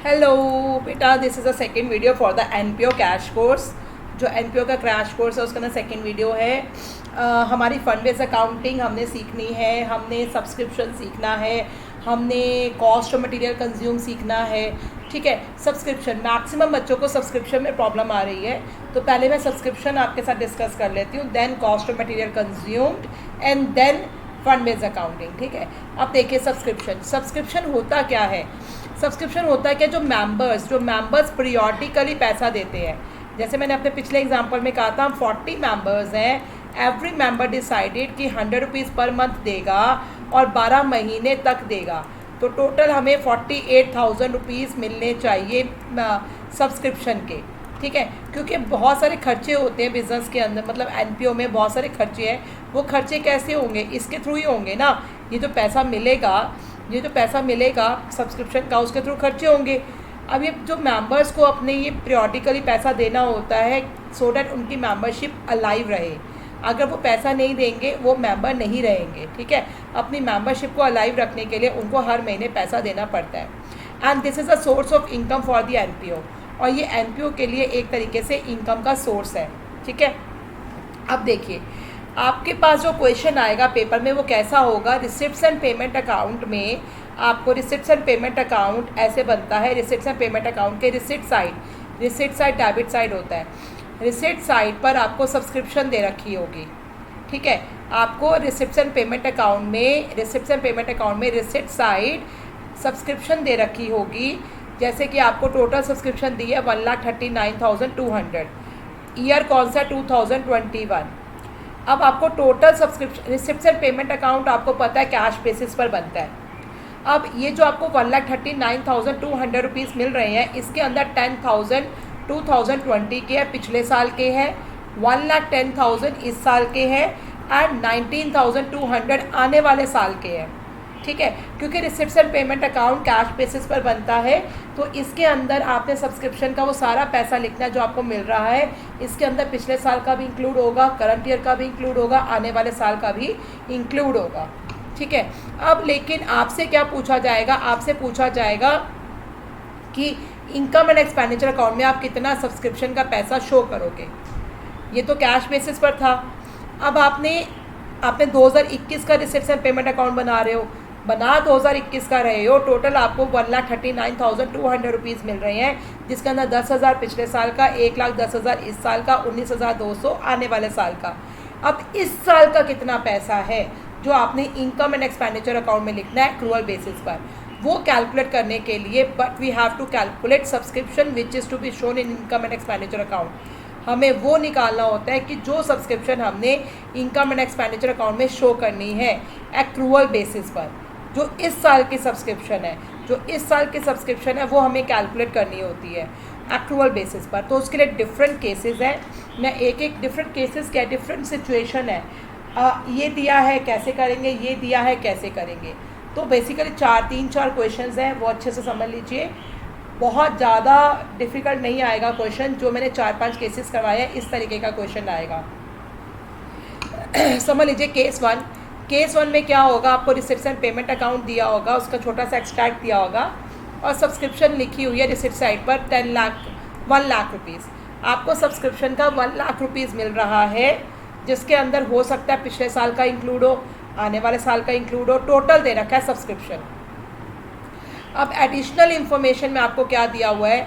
Hello बेटा, this is the second video for the NPO cash course. जो NPO का crash course है उसका ना सेकेंड वीडियो है। हमारी फंड बेस्ड अकाउंटिंग हमने सीखनी है, हमने सब्सक्रिप्शन सीखना है, हमने कॉस्ट ऑफ मटेरियल कंज्यूम सीखना है। ठीक है, सब्सक्रिप्शन मैक्सिमम बच्चों को सब्सक्रिप्शन में प्रॉब्लम आ रही है, तो पहले मैं सब्सक्रिप्शन आपके साथ डिस्कस कर लेती हूँ, then cost of material consumed and then fund based accounting. ठीक है, अब देखिए सब्सक्रिप्शन होता क्या है। सब्सक्रिप्शन होता है कि जो मेंबर्स पीरियोडिकली पैसा देते हैं। जैसे मैंने अपने पिछले एग्जांपल में कहा था, हम 40 मेंबर्स हैं, एवरी मेंबर डिसाइडेड कि 100 रुपीज़ पर मंथ देगा और 12 महीने तक देगा, तो टोटल हमें 48,000 रुपीज़ मिलने चाहिए सब्सक्रिप्शन के। ठीक है, क्योंकि बहुत सारे खर्चे होते हैं बिज़नेस के अंदर, मतलब एनपीओ में बहुत सारे खर्चे हैं। वो खर्चे कैसे होंगे? इसके थ्रू ही होंगे ना। ये जो पैसा मिलेगा सब्सक्रिप्शन का, उसके थ्रू खर्चे होंगे। अब ये जो मेंबर्स को अपने ये पीरियोडिकली पैसा देना होता है सो डैट उनकी मेंबरशिप अलाइव रहे। अगर वो पैसा नहीं देंगे वो मेंबर नहीं रहेंगे। ठीक है, अपनी मेंबरशिप को अलाइव रखने के लिए उनको हर महीने पैसा देना पड़ता है। And this is a source of income for the NPO, और ये एनपीओ के लिए एक तरीके से इनकम का सोर्स है। ठीक है, अब देखिए आपके पास जो क्वेश्चन आएगा पेपर में वो कैसा होगा। रिसिप्ट्स एंड पेमेंट अकाउंट में आपको रिसिप्ट्स एंड पेमेंट अकाउंट ऐसे बनता है। रिसिप्ट्स एंड पेमेंट अकाउंट के रिसिप्ट साइड डेबिट साइड होता है। रिसिप्ट साइड पर आपको सब्सक्रिप्शन दे रखी होगी। ठीक है, आपको रिसिप्ट्स एंड पेमेंट अकाउंट में रिसिप्ट साइड सब्सक्रिप्शन दे रखी होगी। जैसे कि आपको टोटल सब्सक्रिप्शन दी है 1,39,200। ईयर कौन सा? 2021। अब आपको total subscription receipts and payment account आपको पता है कैश बेसिस पर बनता है। अब ये जो आपको 1,39,200 रुपीज़ मिल रहे हैं, इसके अंदर 10,000 2020 के हैं, पिछले साल के हैं, 1,10,000 इस साल के हैं एंड 19,200 आने वाले साल के हैं। ठीक है, क्योंकि receipts and payment account cash basis पर बनता है, तो इसके अंदर आपने सब्सक्रिप्शन का वो सारा पैसा लिखना है जो आपको मिल रहा है। इसके अंदर पिछले साल का भी इंक्लूड होगा, करंट ईयर का भी इंक्लूड होगा, आने वाले साल का भी इंक्लूड होगा। ठीक है, अब लेकिन आपसे क्या पूछा जाएगा? आपसे पूछा जाएगा कि इनकम एंड एक्सपेंडिचर अकाउंट में आप कितना सब्सक्रिप्शन का पैसा शो करोगे। ये तो कैश बेसिस पर था। अब आपने 2021 का रिसिप्ट्स एंड पेमेंट अकाउंट बना रहे हो, 2021 का रहे हो, टोटल आपको 1,39,200 रुपीज़ मिल रहे हैं, जिसके अंदर 10,000 पिछले साल का, 1,10,000 इस साल का, 19,200 आने वाले साल का। अब इस साल का कितना पैसा है जो आपने इनकम एंड एक्सपेंडिचर अकाउंट में लिखना है एक्रूअल बेसिस पर। वो कैलकुलेट करने के लिए but we have to calculate subscription which is to be shown in income and expenditure account. हमें वो निकालना होता है कि जो सब्सक्रिप्शन हमने इनकम एंड एक्सपेंडिचर अकाउंट में शो करनी है एक्रूअल बेसिस पर, जो इस साल की सब्सक्रिप्शन है वो हमें कैलकुलेट करनी होती है एक्रूअल बेसिस पर। तो उसके लिए डिफरेंट केसेस हैं। मैं एक डिफरेंट केसेस क्या, डिफरेंट सिचुएशन है, ये दिया है कैसे करेंगे, ये दिया है कैसे करेंगे। तो बेसिकली 3-4 क्वेश्चंस हैं, वो अच्छे से समझ लीजिए। बहुत ज़्यादा डिफ़िकल्ट नहीं आएगा क्वेश्चन। जो मैंने 4-5 केसेस करवाए हैं इस तरीके का क्वेश्चन आएगा। समझ लीजिए केस वन में क्या होगा, आपको रिसिप्ट्स एंड पेमेंट अकाउंट दिया होगा, उसका छोटा सा एक्सट्रैक्ट दिया होगा और सब्सक्रिप्शन लिखी हुई है रिसिप्ट साइड पर 1 लाख रुपीज़। आपको सब्सक्रिप्शन का 1 लाख रुपीज़ मिल रहा है, जिसके अंदर हो सकता है पिछले साल का इंक्लूड हो, आने वाले साल का इंक्लूड हो, टोटल दे रखा है सब्सक्रिप्शन। अब एडिशनल इन्फॉर्मेशन में आपको क्या दिया हुआ है,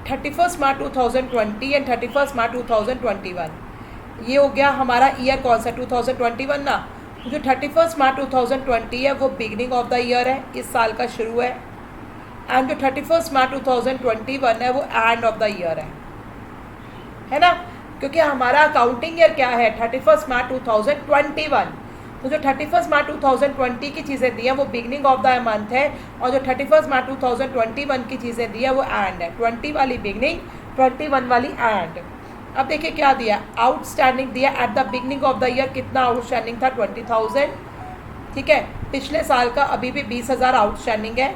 31 मार्च 2020 एंड 31 मार्च 2021। ये हो गया हमारा ईयर कौन सा, 2021 ना। जो 31 मार्च 2020 है वो बिगनिंग ऑफ द ईयर है, इस साल का शुरू है, एंड जो 31 मार्च 2021 है वो एंड ऑफ द ईयर है ना। क्योंकि हमारा अकाउंटिंग ईयर क्या है, 31 मार्च 2021। तो जो 31 मार्च 2020 की चीज़ें दी हैं वो बिगनिंग ऑफ द मंथ है, और जो 31 मार्च 2021 की चीज़ें दी है वो एंड है। 20 वाली बिगनिंग, 21 वाली एंड। अब देखिए क्या दिया, आउटस्टैंडिंग दिया at the beginning of the year. कितना आउटस्टैंडिंग था? 20,000। ठीक है, पिछले साल का अभी भी 20,000 आउटस्टैंडिंग है,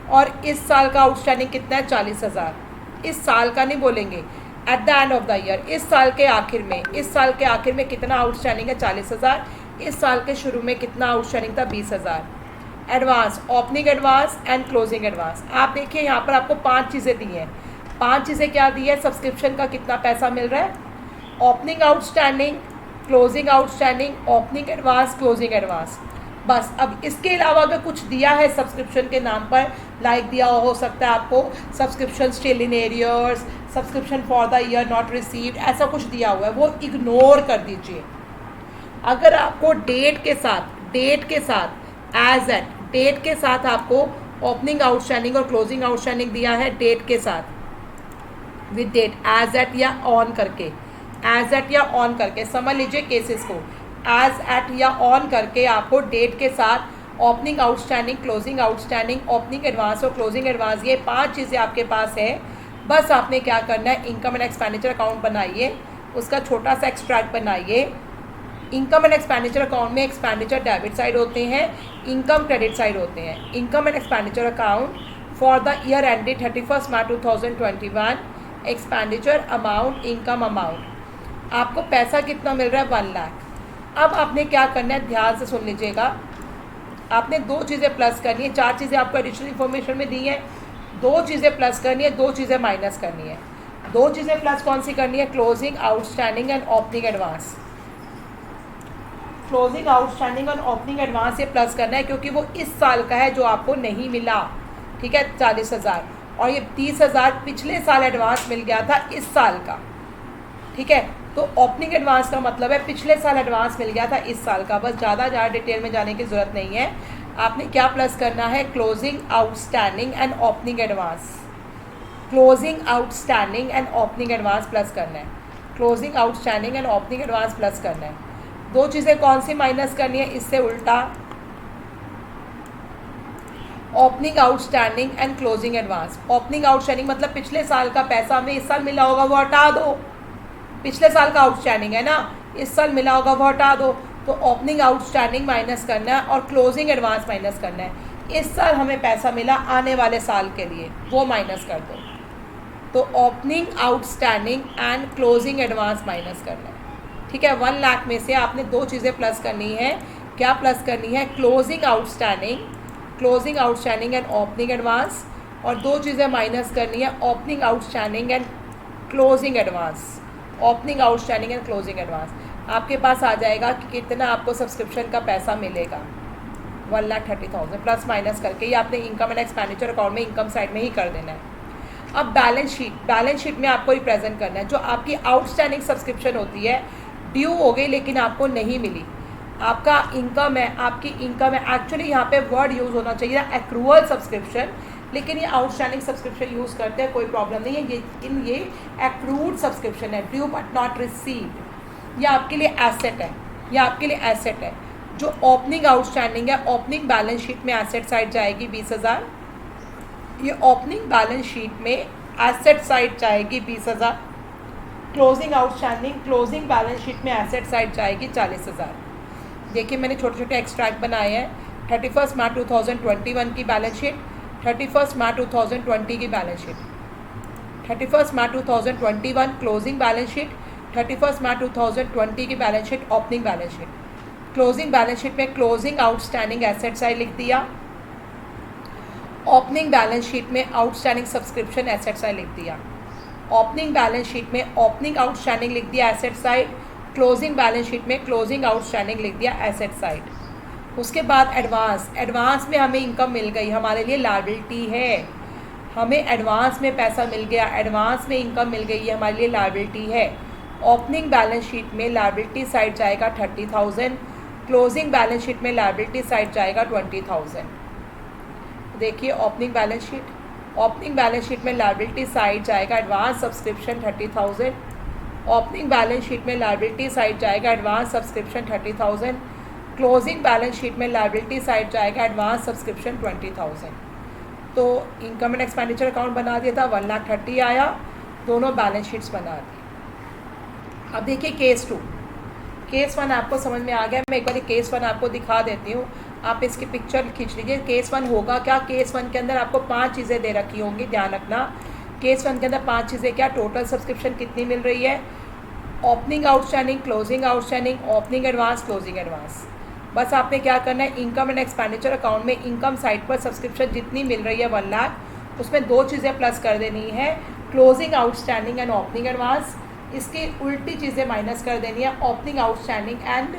और इस साल का आउटस्टैंडिंग कितना है? 40,000। इस साल का नहीं बोलेंगे, at the end of the year, इस साल के आखिर में कितना आउटस्टैंडिंग है? 40,000। इस साल के शुरू में कितना आउटस्टैंडिंग था? 20,000। Advance, opening advance and closing advance. आप देखिए यहाँ पर आपको 5 चीज़ें दी हैं। 5 चीज़ें क्या दी है? सब्सक्रिप्शन का कितना पैसा मिल रहा है, opening outstanding, closing outstanding, opening advance, closing advance. बस अब इसके अलावा अगर कुछ दिया है सब्सक्रिप्शन के नाम पर, लाइक दिया हो सकता है आपको subscription still in arrears, subscription for the year not received, ऐसा कुछ दिया हुआ है, वो इग्नोर कर दीजिए। अगर आपको डेट के साथ एज एट डेट के साथ आपको ओपनिंग आउटस्टैंडिंग और क्लोजिंग आउटस्टैंडिंग दिया है, डेट के साथ विद डेट, एज एट या ऑन करके, एज एट या ऑन करके समझ लीजिए केसेस को, एज एट या ऑन करके आपको डेट के साथ opening outstanding, closing outstanding, opening advance और क्लोजिंग एडवांस, ये 5 चीज़ें आपके पास है। बस आपने क्या करना है, इनकम एंड एक्सपेंडिचर अकाउंट बनाइए, उसका छोटा सा एक्सट्रैक्ट बनाइए। इनकम एंड एक्सपेंडिचर अकाउंट में एक्सपेंडिचर डेबिट साइड होते हैं, इनकम क्रेडिट साइड होते हैं। Income and expenditure account for the year ended 31 March 2021, expenditure amount, income amount. आपको पैसा कितना मिल रहा है? 1 लाख। अब आपने क्या करना है, ध्यान से सुन लीजिएगा। आपने 2 चीज़ें प्लस करनी है, 4 चीज़ें आपको एडिशनल इन्फॉर्मेशन में दी हैं, 2 चीज़ें प्लस करनी है, 2 चीज़ें माइनस करनी है। 2 चीज़ें प्लस कौन सी करनी है? Closing outstanding and opening advance. Closing outstanding और ओपनिंग एडवांस ये प्लस करना है, क्योंकि वो इस साल का है जो आपको नहीं मिला, ठीक है, 40,000, और ये 30,000 पिछले साल एडवांस मिल गया था इस साल का, ठीक है। तो ओपनिंग एडवांस का मतलब है पिछले साल एडवांस मिल गया था इस साल का। बस ज़्यादा डिटेल में जाने की ज़रूरत नहीं है। आपने क्या प्लस करना है? Closing outstanding and opening advance, closing outstanding and opening advance plus करना है, closing outstanding and opening advance plus करना है। 2 चीज़ें कौन सी माइनस करनी है? इससे उल्टा, opening outstanding and closing advance. Opening outstanding मतलब पिछले साल का पैसा हमें इस साल मिला होगा, वो हटा दो। पिछले साल का आउटस्टैंडिंग है ना, इस साल मिला होगा, वो हटा दो। तो ओपनिंग आउटस्टैंडिंग माइनस करना है और क्लोजिंग एडवांस माइनस करना है। इस साल हमें पैसा मिला आने वाले साल के लिए, वो माइनस कर दो। तो opening outstanding and closing advance minus करना है, ठीक है। 1 लाख में से आपने 2 चीज़ें प्लस करनी है। क्या प्लस करनी है? Closing outstanding and opening advance, और 2 चीज़ें माइनस करनी है, opening outstanding and closing advance. Opening outstanding and closing advance आपके पास आ जाएगा कि कितना आपको सब्सक्रिप्शन का पैसा मिलेगा, 1,30,000 प्लस माइनस करके। ये आपने इनकम एंड एक्सपेंडिचर अकाउंट में इनकम साइड में ही कर देना है। अब बैलेंस शीट में आपको रिप्रेजेंट करना है जो आपकी आउटस्टैंडिंग सब्सक्रिप्शन होती है, ड्यू हो गई लेकिन आपको नहीं मिली, आपका इनकम है, आपकी इनकम है। एक्चुअली यहाँ पे वर्ड यूज़ होना चाहिए एक्रूअल सब्सक्रिप्शन, लेकिन ये आउटस्टैंडिंग सब्सक्रिप्शन यूज़ करते हैं, कोई प्रॉब्लम नहीं है। लेकिन ये एक्रूड सब्सक्रिप्शन है, ड्यू बट नॉट रिसीव्ड। ये आपके लिए एसेट है, ये आपके लिए एसेट है। जो ओपनिंग आउटस्टैंडिंग है, ओपनिंग बैलेंस शीट में एसेट साइड जाएगी 20,000, ये ओपनिंग बैलेंस शीट में एसेट साइड जाएगी 20,000। Closing outstanding, closing balance sheet में एसेट साइड जाएगी 40,000। देखिए मैंने छोटे छोटे एक्सट्रैक्ट बनाए हैं। 31 मार्च 2021 की बैलेंस शीट, 31 मार्च 2020 की बैलेंस शीट, 31 मार्च 2021 क्लोजिंग बैलेंस शीट, 31 मार्च 2020 की balance sheet opening balance sheet. Closing balance sheet में क्लोजिंग आउटस्टैंडिंग एसेट साइड लिख दिया, ओपनिंग बैलेंस शीट में आउटस्टैंडिंग सब्सक्रिप्शन एसेट साइड लिख दिया। ओपनिंग बैलेंस शीट में ओपनिंग आउटस्टैंडिंग लिख दिया asset side, closing balance sheet में क्लोजिंग आउटस्टैंडिंग लिख दिया एसेट साइड। उसके बाद एडवांस में हमें इनकम मिल गई, हमारे लिए लायबिलिटी है, हमें एडवांस में पैसा मिल गया, एडवांस में इनकम मिल गई, ये हमारे लिए लायबिलिटी है। ओपनिंग बैलेंस शीट में लायबिलिटी साइड जाएगा 30,000, क्लोजिंग बैलेंस शीट में लायबिलिटी साइड जाएगा 20,000। देखिए ओपनिंग बैलेंस शीट में लायबिलिटी साइड जाएगा advance subscription 30,000, opening balance sheet में लायबिलिटी साइड जाएगा advance subscription 30,000, closing balance sheet में लायबिलिटी साइड जाएगा एडवांस सब्सक्रिप्शन 20,000। तो इनकम एंड एक्सपेंडिचर अकाउंट बना दिया था, 1,30,000 आया, दोनों बैलेंस शीट्स बना दी। अब देखिए केस 1 आपको समझ में आ गया। मैं एक बार केस 1 आपको दिखा देती हूँ, आप इसकी पिक्चर खींच लीजिए। केस 1 होगा क्या? केस 1 के अंदर आपको 5 चीज़ें दे रखी होंगी, ध्यान रखना। केस 1 के अंदर 5 चीज़ें क्या? टोटल सब्सक्रिप्शन कितनी मिल रही है, opening outstanding, closing outstanding, opening advance, closing advance. बस आपने क्या करना है, इनकम एंड एक्सपेंडिचर अकाउंट में इनकम साइड पर सब्सक्रिप्शन जितनी मिल रही है 1 लाख, उसमें 2 चीज़ें प्लस कर देनी है, closing outstanding and opening advance. इसकी उल्टी चीज़ें माइनस कर देनी है, opening outstanding and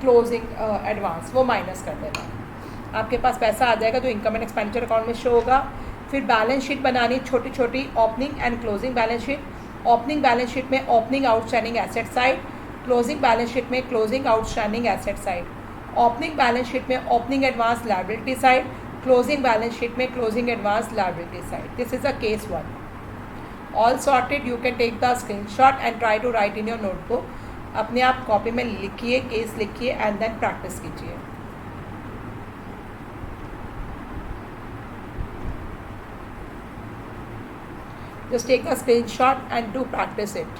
closing advance, वो माइनस कर देना है। आपके पास पैसा आ जाएगा जो इनकम एंड एक्सपेंडिचर अकाउंट में शो होगा। फिर बैलेंस शीट बनानी, छोटी छोटी opening and closing balance sheet. Opening balance sheet में opening outstanding asset side, closing balance sheet में closing outstanding asset side. Opening balance sheet में opening advance liability side, closing balance sheet में closing advance liability side. This is a case 1। All sorted. You can take the screenshot and try to write in your notebook. अपने आप copy में लिखिए, case लिखिए and then practice कीजिए। Just take a screenshot and do practice it.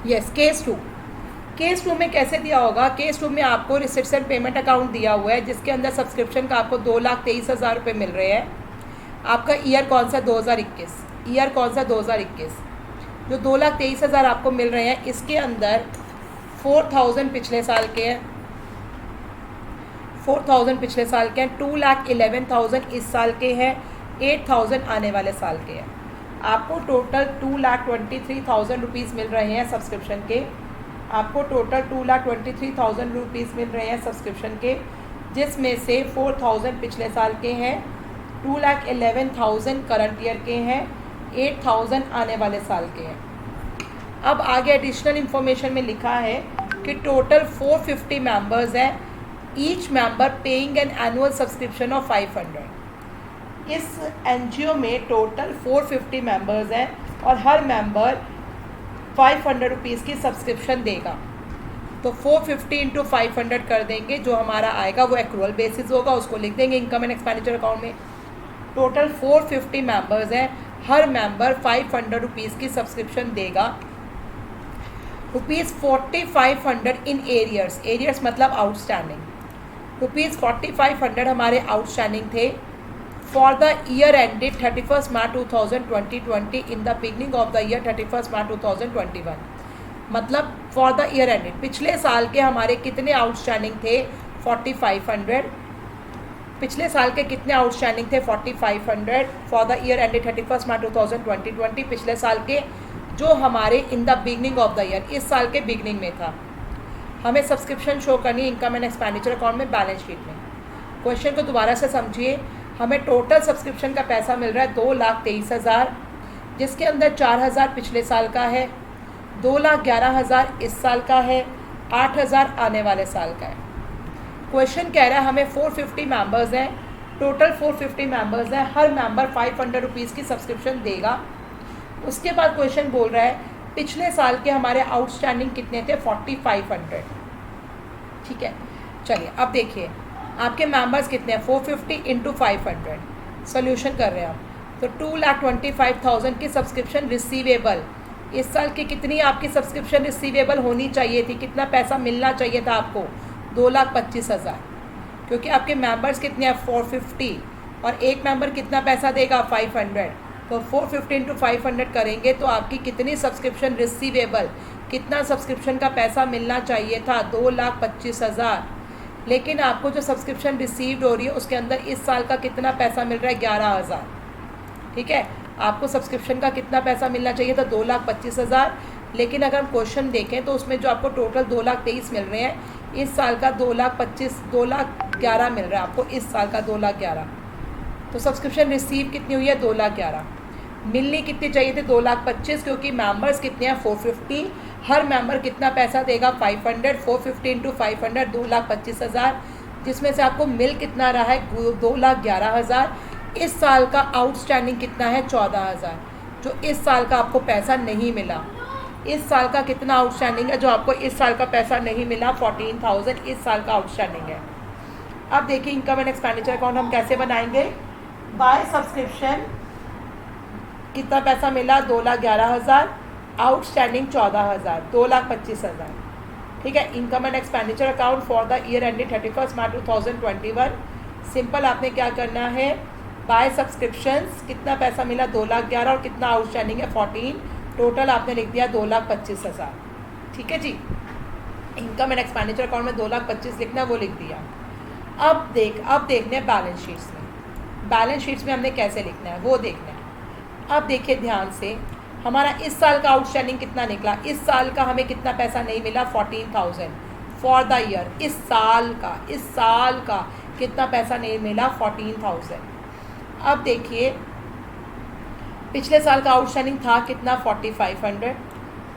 Yes, case 2। Case 2 में कैसे दिया होगा? केस 2 में आपको रिसिप्ट्स एंड पेमेंट अकाउंट दिया हुआ है जिसके अंदर सब्सक्रिप्शन का आपको 2,23,000 रुपये मिल रहे हैं। आपका ईयर कौन सा? 2021। ईयर कौन सा? 2021। जो 2,23,000 आपको मिल रहे हैं इसके अंदर 4,000 पिछले साल के हैं, 4,000 पिछले साल के हैं, 2,11,000 इस साल के हैं, 8,000 आने वाले साल के हैं। आपको टोटल 2,23,000 रुपीज़ मिल रहे हैं सब्सक्रिप्शन के। आपको टोटल 2,23,000 रुपीज़ मिल रहे हैं सब्सक्रिप्शन के, जिसमें से 4,000 पिछले साल के हैं, 2,11,000 करंट ईयर के हैं, 8,000 आने वाले साल के हैं। अब आगे एडिशनल इन्फॉर्मेशन में लिखा है कि टोटल 450 मेंबर्स हैं, each member paying an annual subscription of 500। इस एनजीओ में टोटल 450 मेंबर्स हैं और हर मेंबर 500 रुपीज़ की सब्सक्रिप्शन देगा। तो 450 इंटू 500 कर देंगे, जो हमारा आएगा वो एक्रूअल बेसिस होगा, उसको लिख देंगे इनकम एंड एक्सपेंडिचर अकाउंट में। टोटल 450 मेंबर्स हैं, हर मेंबर 500 रुपीज़ की सब्सक्रिप्शन देगा। ₹4500 इन एरियर्स, एरियर्स मतलब आउटस्टैंडिंग। ₹4500 हमारे आउटस्टैंडिंग थे for the year ended 31st March 2020 in the beginning of the year 31st March 2021। मतलब for the year ended, पिछले साल के हमारे कितने आउटस्टैंडिंग थे? 4500। पिछले साल के कितने आउटस्टैंडिंग थे? 4500 for the year ended 31st March 2020। पिछले साल के जो हमारे in the beginning of the year, इस साल के बिगनिंग में था। हमें सब्सक्रिप्शन शो करनी है इनकम एंड एक्सपेंडिचर अकाउंट में, बैलेंस शीट में। क्वेश्चन को दोबारा से समझिए। हमें टोटल सब्सक्रिप्शन का पैसा मिल रहा है 2,23,000, जिसके अंदर 4,000 पिछले साल का है, 2,11,000 इस साल का है, 8,000 आने वाले साल का है। क्वेश्चन कह रहा है हमें 450 मेंबर्स हैं, टोटल 450 मेंबर्स हैं, हर मेंबर 500 रुपीज़ की सब्सक्रिप्शन देगा। उसके बाद क्वेश्चन बोल रहा है पिछले साल के हमारे आउटस्टैंडिंग कितने थे? 4500। ठीक है, चलिए अब देखिए आपके मेंबर्स कितने हैं? 450 इंटू 500। सोल्यूशन कर रहे हैं हम। तो 2,25,000 की सब्सक्रिप्शन रिसीवेबल, इस साल की कितनी आपकी सब्सक्रिप्शन रिसीवेबल होनी चाहिए थी? कितना पैसा मिलना चाहिए था आपको? 2,25,000। क्योंकि आपके मेंबर्स कितने हैं? 450, और एक मेंबर कितना पैसा देगा? 500। तो 450 इंटू 500 करेंगे तो आपकी कितनी सब्सक्रिप्शन रिसीवेबल, कितना सब्सक्रिप्शन का पैसा मिलना चाहिए था? 2,25,000। लेकिन आपको जो सब्सक्रिप्शन रिसीव्ड हो रही है उसके अंदर इस साल का कितना पैसा मिल रहा है? 11,000। ठीक है, आपको सब्सक्रिप्शन का कितना पैसा मिलना चाहिए था? 2,25,000। लेकिन अगर हम क्वेश्चन देखें तो उसमें जो आपको टोटल 2,23,000 मिल रहे हैं, इस साल का 2,11,000 मिल रहा है आपको, इस साल का 2,11,000। तो सब्सक्रिप्शन रिसीव कितनी हुई है? 2,11,000। मिलनी कितनी चाहिए थे? 2,25,000, क्योंकि मेंबर्स कितने हैं? 450, हर मेंबर कितना पैसा देगा? 500। 450 इंटू 500 2,25,000, जिसमें से आपको मिल कितना रहा है? 2,11,000। इस साल का आउटस्टैंडिंग कितना है? 14,000, जो इस साल का आपको पैसा नहीं मिला। इस साल का कितना आउटस्टैंडिंग है जो आपको इस साल का पैसा नहीं मिला? 14,000 इस साल का आउटस्टैंडिंग है। अब देखिए इनकम एंड एक्सपेंडिचर अकाउंट हम कैसे बनाएंगे? बाय सब्सक्रिप्शन कितना पैसा मिला? 2,11,000 आउटस्टैंडिंग 14,000, 2,25,000। ठीक है। Income and expenditure account for the year ended 31 March 2021। Simple आपने क्या करना है, बाय सब्सक्रिप्शंस कितना पैसा मिला 2,11,000 और कितना आउटस्टैंडिंग है 14, टोटल आपने लिख दिया 2,25,000। ठीक है जी। इनकम एंड एक्सपेंडिचर अकाउंट में 2,25,000 लिखना है, वो लिख दिया। अब देखने हैं बैलेंस शीट्स में। बैलेंस शीट्स में हमने कैसे लिखना है वो देखना है। अब देखिए ध्यान से, हमारा इस साल का आउटस्टैंडिंग कितना निकला। इस साल का हमें कितना पैसा नहीं मिला 14,000 फॉर द ईयर। इस साल का कितना पैसा नहीं मिला 14,000। अब देखिए पिछले साल का आउटस्टैंडिंग था कितना 4,500,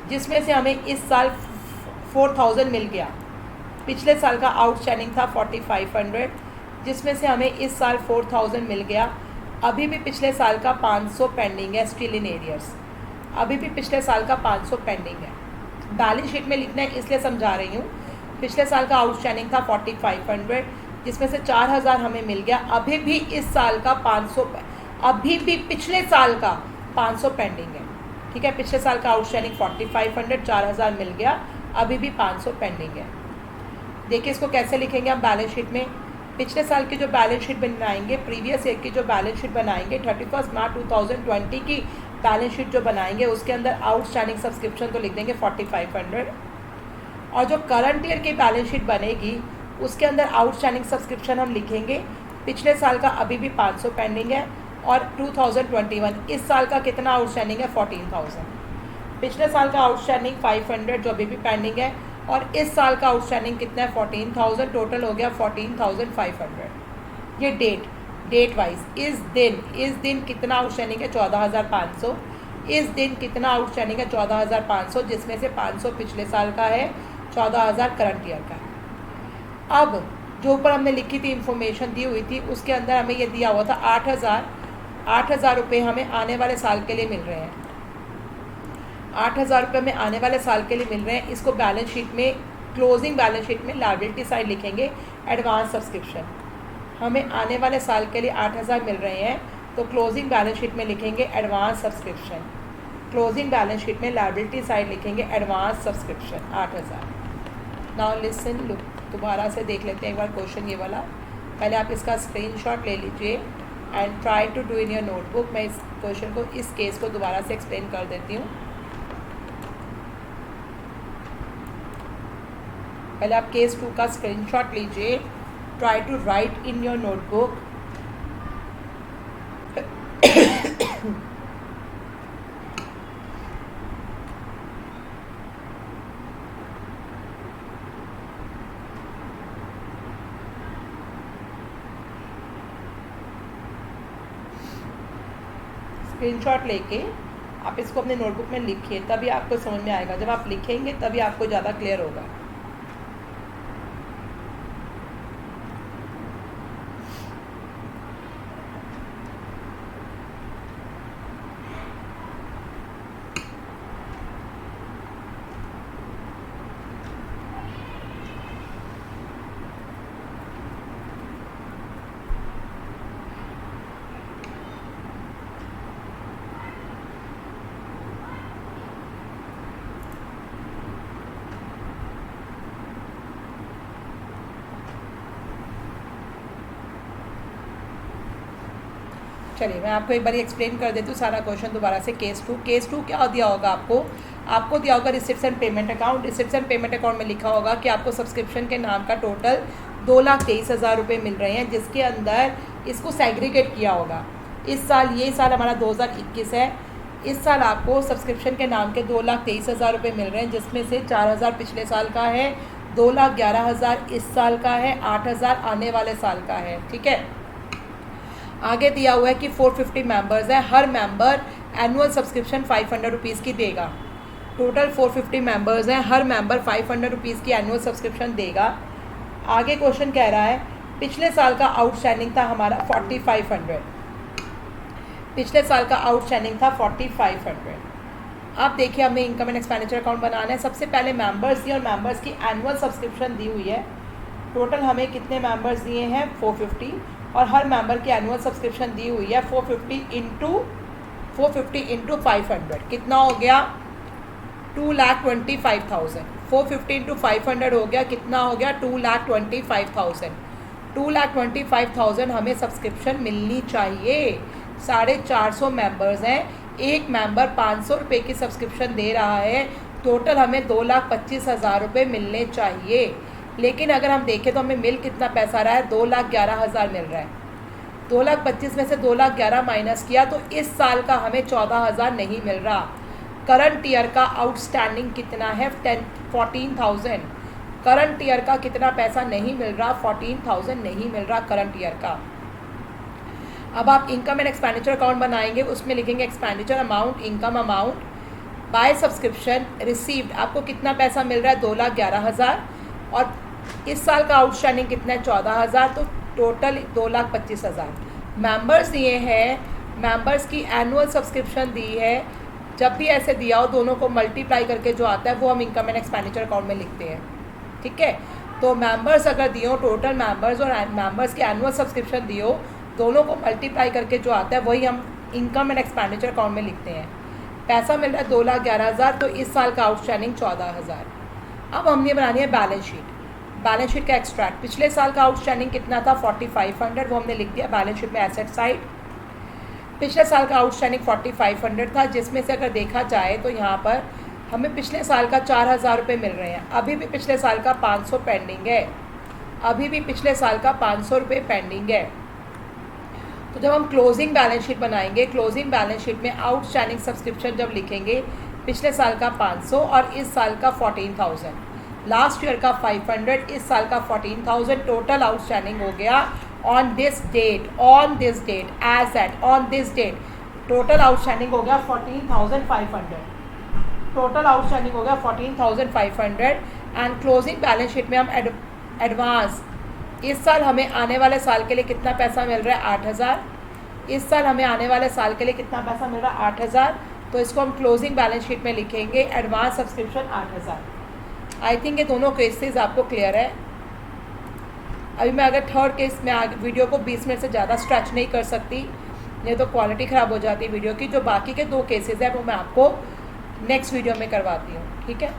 जिसमें से हमें इस साल 4,000 मिल गया। पिछले साल का आउटस्टैंडिंग था 4,500, जिसमें से हमें इस साल 4,000 मिल गया। अभी भी पिछले साल का 500 पेंडिंग है, स्टिल इन एरियर्स। अभी भी पिछले साल का 500 पेंडिंग है। बैलेंस शीट में लिखना है इसलिए समझा रही हूँ। पिछले साल का आउटस्टैंडिंग था 4,500, जिसमें से 4,000 हमें मिल गया। अभी भी इस साल का 500, अभी भी पिछले साल का 500 पेंडिंग है। ठीक है। पिछले साल का आउटस्टैंडिंग 4,500, 4,000 मिल गया, अभी भी 500 पेंडिंग है। देखिए इसको कैसे लिखेंगे हम बैलेंस शीट में। पिछले साल की जो बैलेंस शीट बनाएंगे, प्रीवियस ईयर की जो बैलेंस शीट बनाएंगे, 31 मार्च 2020 की बैलेंस शीट जो बनाएंगे, उसके अंदर आउटस्टैंडिंग सब्सक्रिप्शन तो लिख देंगे 4,500, और जो करंट ईयर की बैलेंस शीट बनेगी उसके अंदर आउटस्टैंडिंग सब्सक्रिप्शन हम लिखेंगे पिछले साल का अभी भी 500 पेंडिंग है, और 2021 इस साल का कितना आउटस्टैंडिंग है 14,000। पिछले साल का आउटस्टैंडिंग 500 जो अभी भी पेंडिंग है, और इस साल का आउटस्टैंडिंग कितना है 14,000, टोटल हो गया 14,500। ये डेट वाइज इस दिन कितना आउटस्टैंडिंग है 14,500। इस दिन कितना आउटस्टैंडिंग है 14,500, जिसमें से 500 पिछले साल का है, 14,000 करंट ईयर का है। अब जो ऊपर हमने लिखी थी इंफॉर्मेशन दी हुई थी, उसके अंदर हमें ये दिया हुआ था 8,000 रुपये हमें आने वाले साल के लिए मिल रहे हैं। 8,000 रुपये में आने वाले साल के लिए मिल रहे हैं। इसको बैलेंस शीट में, क्लोजिंग बैलेंस शीट में लायबिलिटी साइड लिखेंगे एडवांस सब्सक्रिप्शन। हमें आने वाले साल के लिए 8,000 मिल रहे हैं, तो क्लोजिंग बैलेंस शीट में लिखेंगे advance subscription. Closing balance sheet में लायबिलिटी साइड लिखेंगे advance subscription 8,000। Now listen, look दोबारा से देख लेते हैं एक बार क्वेश्चन ये वाला। पहले आप इसका स्क्रीनशॉट ले लीजिए and try to do in your notebook. मैं इस क्वेश्चन को, इस केस को दोबारा से एक्सप्लेन कर देती हूँ। पहले आप केस 2 का स्क्रीनशॉट लीजिए, try to write in your notebook. Screenshot लेके आप इसको अपने नोटबुक में लिखिए, तभी आपको समझ में आएगा। जब आप लिखेंगे तभी आपको ज़्यादा क्लियर होगा। चलिए मैं आपको एक बार एक्सप्लेन कर देती हूँ सारा क्वेश्चन दोबारा से। केस टू क्या दिया होगा आपको दिया होगा receipts and payment account. Receipts and payment account में लिखा होगा कि आपको सब्सक्रिप्शन के नाम का टोटल 2,23,000 रुपये मिल रहे हैं, जिसके अंदर इसको सेग्रीगेट किया होगा। इस साल, ये साल हमारा 2021 है, इस साल आपको सब्सक्रिप्शन के नाम के 2,23,000 रुपये मिल रहे हैं, जिसमें से 4,000 पिछले साल का है, 2,11,000 इस साल का है, 8,000 आने वाले साल का है। ठीक है। आगे दिया हुआ है कि 450 मेंबर्स हैं, हर मेंबर एनुअल सब्सक्रिप्शन 500 रुपीज़ की देगा। टोटल 450 मेंबर्स हैं, हर मेंबर 500 रुपीज़ की एनुअल सब्सक्रिप्शन देगा। आगे क्वेश्चन कह रहा है पिछले साल का आउटस्टैंडिंग था हमारा 4,500। पिछले साल का आउटस्टैंडिंग था 4,500। अब देखिए हमें इनकम एंड एक्सपेंडिचर अकाउंट बनाना है। सबसे पहले मेंबर्स दिए और मेंबर्स की एनुअल सब्सक्रिप्शन दी हुई है। टोटल हमें कितने मेंबर्स दिए हैं 450, और हर मेंबर की एनुअल सब्सक्रिप्शन दी हुई है 450 इंटू 500 कितना हो गया 2,25,000। 450 इंटू 500 हो गया, कितना हो गया? 2,25,000। 2,25,000 हमें सब्सक्रिप्शन मिलनी चाहिए। 450 मेंबर्स हैं, एक मेंबर 500 रुपये की सब्सक्रिप्शन दे रहा है, टोटल हमें 2,25,000 रुपये मिलने चाहिए। लेकिन अगर हम देखें तो हमें मिल कितना पैसा रहा है? 2,11,000 मिल रहा है। 2,25,000 में से 2,11,000 माइनस किया तो इस साल का हमें 14,000 नहीं मिल रहा। करंट ईयर का आउटस्टैंडिंग कितना है? 14,000। करंट ईयर का कितना पैसा नहीं मिल रहा? 14,000 नहीं मिल रहा करंट ईयर का। अब आप इनकम एंड एक्सपेंडिचर अकाउंट बनाएंगे, उसमें लिखेंगे expenditure amount, income amount by subscription received. आपको कितना पैसा मिल रहा है? 2,11,000 और इस साल का आउटस्टैंडिंग कितना है? 14,000, तो टोटल 2,25,000। मेंबर्स दिए हैं, मेंबर्स की एनुअल सब्सक्रिप्शन दी है। जब भी ऐसे दिया हो दोनों को मल्टीप्लाई करके जो आता है वो हम इनकम एंड एक्सपेंडिचर अकाउंट में लिखते हैं, ठीक है। तो मेंबर्स अगर दिए हो, टोटल मेंबर्स और मेंबर्स की एनुअल सब्सक्रिप्शन दिए हो, दोनों को मल्टीप्लाई करके जो आता है वही हम इनकम एंड एक्सपेंडिचर अकाउंट में लिखते हैं। पैसा मिल रहा है 2,11,000, तो इस साल का आउटस्टैंडिंग 14,000। अब हमने बनानी है बैलेंस शीट। बैलेंस शीट का एक्सट्रैक्ट, पिछले साल का आउटस्टैंडिंग कितना था? 4,500, वो हमने लिख दिया बैलेंस शीट में एसेट साइड। पिछले साल का आउटस्टैंडिंग 4,500 था, जिसमें से अगर देखा जाए तो यहाँ पर हमें पिछले साल का 4,000 रुपये मिल रहे हैं। अभी भी पिछले साल का 500 पेंडिंग है, अभी भी पिछले साल का 500 रुपये पेंडिंग है। तो जब हम क्लोजिंग बैलेंस शीट बनाएंगे, क्लोजिंग बैलेंस शीट में आउटस्टैंडिंग सब्सक्रिप्शन जब लिखेंगे, पिछले साल का 500 और इस साल का 14,000, लास्ट ईयर का 500, इस साल का 14,000, टोटल आउटस्टैंडिंग हो गया on this date, as at on this date total outstanding हो गया 14,500। टोटल आउटस्टैंडिंग हो गया 14,500। एंड क्लोजिंग बैलेंस शीट में हम एडवांस, इस साल हमें आने वाले साल के लिए कितना पैसा मिल रहा है? 8,000। इस साल हमें आने वाले साल के लिए कितना पैसा मिल रहा है? 8,000। तो इसको हम क्लोजिंग बैलेंस शीट में लिखेंगे एडवांस सब्सक्रिप्शन 8,000। आई थिंक ये दोनों केसेस आपको क्लियर है। अभी मैं अगर थर्ड केस में आगे वीडियो को 20 मिनट से ज़्यादा स्ट्रेच नहीं कर सकती, नहीं तो क्वालिटी ख़राब हो जाती है वीडियो की। जो बाकी के 2 केसेस हैं वो मैं आपको नेक्स्ट वीडियो में करवाती हूँ, ठीक है।